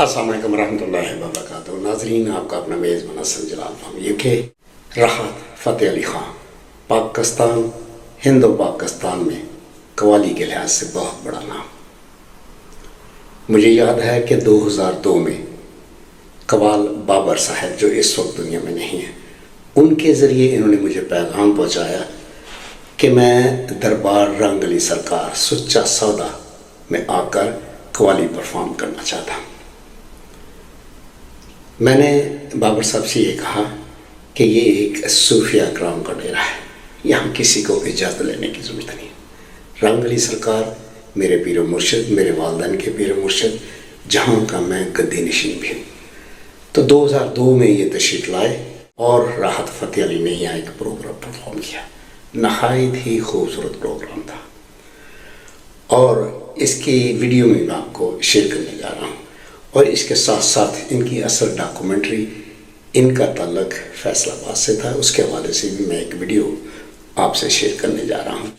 السلام علیکم ورحمۃ اللہ وبرکاتہ. ناظرین، آپ کا اپنا میزبان حسن جلال فرام UK. راحت فتح علی خان پاکستان، ہند و پاکستان میں قوالی کے لحاظ سے بہت بڑا نام. مجھے یاد ہے کہ 2002 میں قوال بابر صاحب جو اس وقت دنیا میں نہیں ہیں، ان کے ذریعے انہوں نے مجھے پیغام پہنچایا کہ میں دربار رنگ علی سرکار سچا سودا میں آ کر قوالی پرفارم کرنا چاہتا ہوں. میں نے بابر صاحب سے یہ کہا کہ یہ ایک صوفیہ اکرام کا ڈیرا ہے، یہاں کسی کو اجازت لینے کی ضرورت نہیں. رنگ علی سرکار میرے پیر و مرشد، میرے والدین کے پیر و مرشد، جہاں کا میں گدی نشین بھی ہوں. تو 2002 میں یہ تشریف لائے اور راحت فتح علی نے یہاں ایک پروگرام پرفارم کیا. نہایت ہی خوبصورت پروگرام تھا اور اس کی ویڈیو میں آپ کو شیئر کرنے جا رہا ہوں، اور اس کے ساتھ ساتھ ان کی اصل ڈاکومنٹری، ان کا تعلق فیصل آباد سے تھا، اس کے حوالے سے بھی میں ایک ویڈیو آپ سے شیئر کرنے جا رہا ہوں.